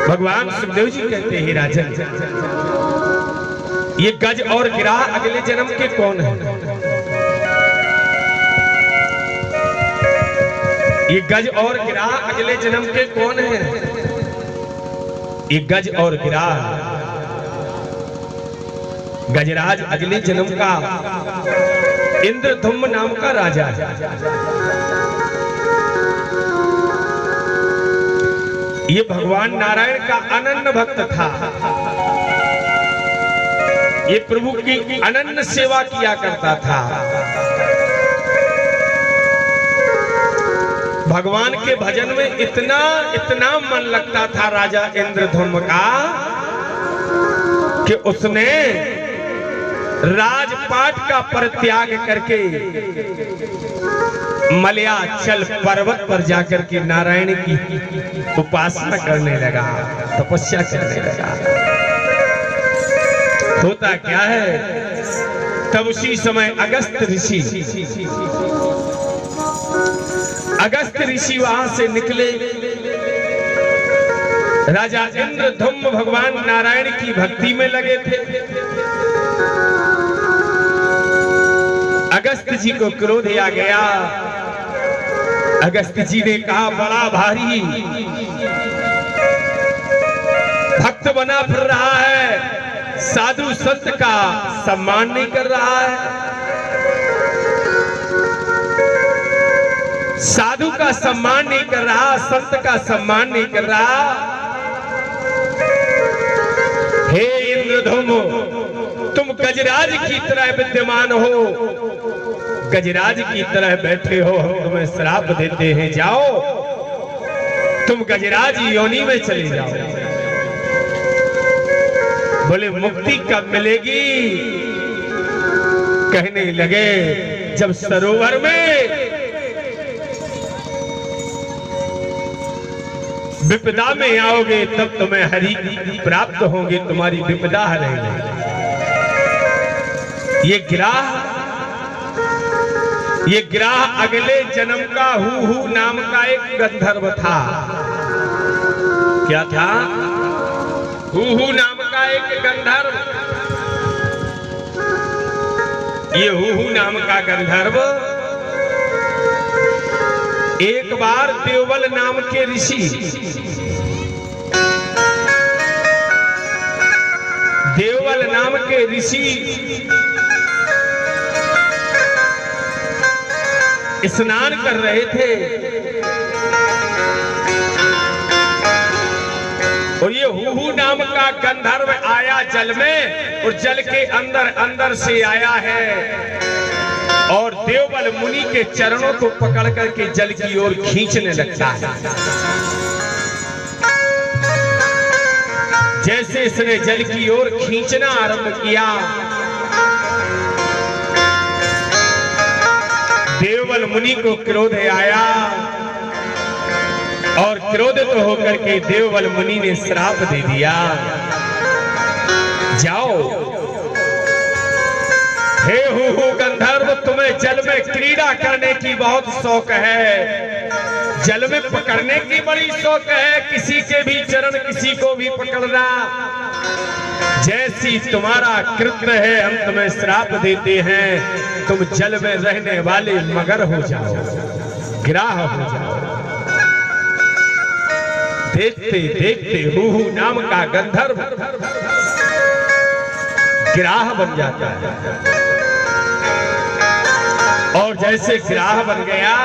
भगवान सुखदेव जी कहते हैं राजन, ये गज और गिराह अगले जन्म के कौन है? ये गज और गिराह अगले जन्म के कौन है? ये गज और गिराह गजराज अगले जन्म का इंद्रधुम्न नाम का राजा है। ये भगवान नारायण का अनन्य भक्त था। ये प्रभु की अनन्य सेवा किया करता था। भगवान के भजन में इतना इतना मन लगता था राजा इंद्रधुम्न का कि उसने राजपाट का परित्याग करके मलयाचल पर्वत पर जाकर के नारायण की उपासना करने लगा, तपस्या करने लगा। होता क्या है, तब उसी समय अगस्त ऋषि वहां से निकले। राजा इंद्रधुम्न भगवान नारायण की भक्ति में लगे थे। अगस्त जी को क्रोध आ गया। अगस्त जी ने कहा, बड़ा भारी भक्त बना फिर रहा है, साधु संत का सम्मान नहीं कर रहा है, साधु का सम्मान नहीं कर रहा, संत का सम्मान नहीं कर रहा। हे इंद्रधुम्न, तुम गजराज की तरह विद्यमान हो, गजराज की तरह बैठे हो, हम तुम्हें श्राप देते हैं, जाओ तुम गजराज योनि में चले जाओ। बोले मुक्ति कब मिलेगी? कहने लगे, जब सरोवर में विपदा में आओगे तब तुम्हें हरि प्राप्त होंगे, तुम्हारी विपदा हरेगी। ये गिराह अगले जन्म का हु नाम का एक गंधर्व था। क्या था? हु नाम का एक गंधर्व। ये हु नाम का गंधर्व एक बार देवल नाम के ऋषि, देवल नाम के ऋषि स्नान कर रहे थे और ये हु नाम का गंधर्व आया जल में, और जल के अंदर अंदर से आया है और देवबल मुनि के चरणों को पकड़ करके जल की ओर खींचने लगता है। जैसे इसने जल की ओर खींचना आरंभ किया, देवबल मुनि को क्रोध आया और क्रोधित होकर के देवबल मुनि ने श्राप दे दिया, जाओ हे हु गंधर्व, तुम्हें जल में क्रीड़ा करने की बहुत शौक है, जल में पकड़ने की बड़ी शौक है, किसी के भी चरण किसी को भी पकड़ना। जैसी तुम्हारा कृत्य है हम तुम्हें श्राप देते हैं, तुम जल में रहने वाले मगर हो जाओ, गिराह हो जाओ। देखते देखते हु नाम का गंधर्व गिराह बन जाता है और जैसे गिराह बन गया,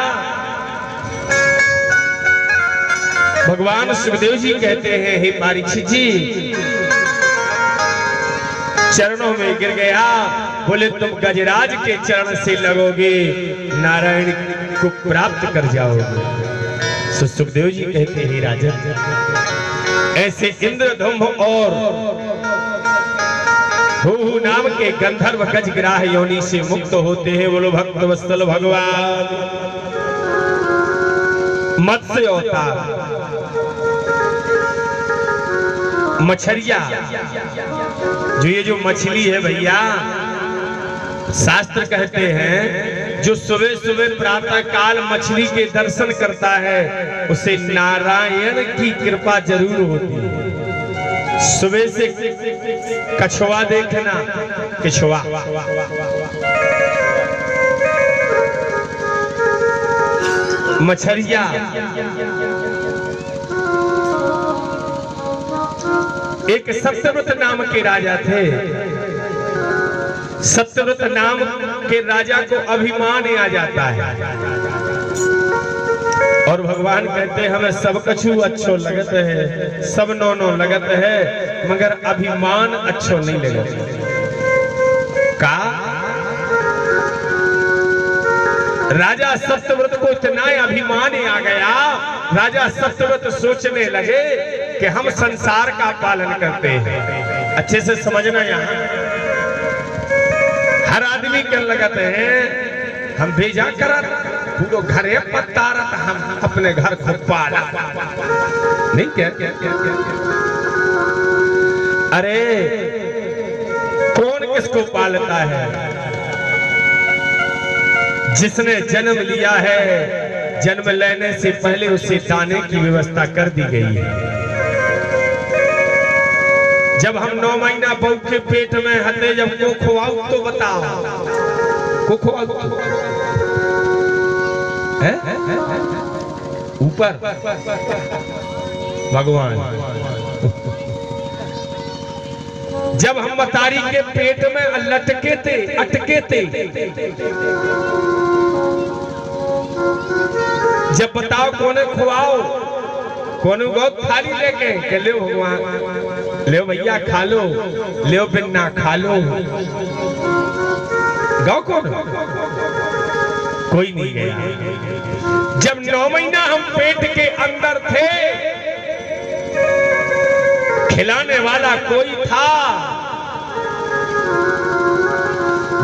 भगवान सुखदेव जी कहते हैं, हे परीक्षित जी, चरणों में गिर गया। बोले तुम गजराज के चरण से लगोगे, नारायण को प्राप्त कर जाओगे। सुखदेव जी कहते हैं, राजन, ऐसे इंद्रधुम्न और हु नाम के गंधर्व गजगिराह योनि से मुक्त होते हैं। बोलो भक्त वत्सल भगवान। मत्स्य अवतार, मछरिया, जो ये जो मछली है भैया, शास्त्र कहते हैं जो सुबह सुबह प्रातः काल मछली के दर्शन करता है उसे नारायण की कृपा जरूर होती है। सुबह से कछुआ देखना, कछुआ मछरिया, एक सत्यव्रत नाम के राजा थे। सत्यव्रत नाम के राजा को अभिमान आ जाता है और भगवान कहते हैं हमें सब कछु अच्छो लगत है, सब नौनो लगत है, मगर अभिमान अच्छो नहीं लगत। का राजा सत्यव्रत को इतना अभिमान आ गया, राजा सत्यव्रत सोचने लगे कि हम संसार का पालन करते हैं। अच्छे से समझना, यहाँ हर आदमी के लगत है हम भेजा करत पूरा घरे पत्तारत, हम अपने घर को पाला नहीं क्या? अरे कौन किसको पालता है? जिसने जन्म लिया है, जन्म लेने से पहले उसे दाने की व्यवस्था कर दी गई है। जब हम 9 महीना बहू के पेट में हते, जब को खुआऊ तो बताओ, को खुआऊ ऊपर भगवान। जब हम मतारी के पेट में लटके थे, अटके थे, जब बताओ कोने खुआओ, कोने बहुत थाली लेके के ले भगवान, ले भैया खा लो, ले बिन्ना खा लो। गाँव कौन? कोई नहीं गया। जब 9 महीना हम पेट के अंदर थे, खिलाने वाला कोई था।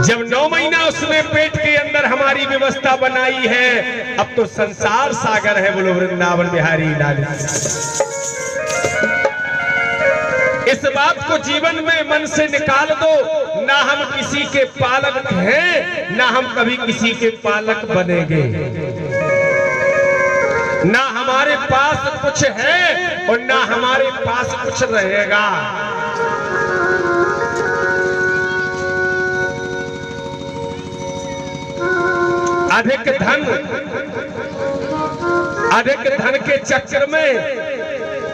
जब 9 महीना उसने पेट के अंदर हमारी व्यवस्था बनाई है, अब तो संसार सागर है। बोलो वृंदावन बिहारी लाल। इस बात को जीवन में मन से निकाल दो, ना हम किसी के पालक हैं, ना हम कभी किसी के पालक बनेंगे। ना हमारे पास कुछ है और ना हमारे पास कुछ रहेगा। अधिक धन के चक्कर में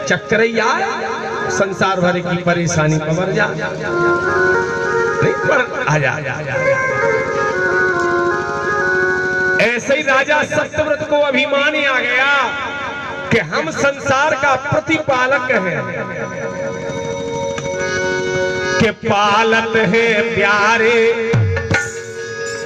चक्करैया संसार भर की परेशानी कमर जा नहीं पर आ जा। ऐसे ही राजा सत्यव्रत को अभिमान आ गया कि हम संसार का प्रतिपालक हैं, कि पालत है प्यारे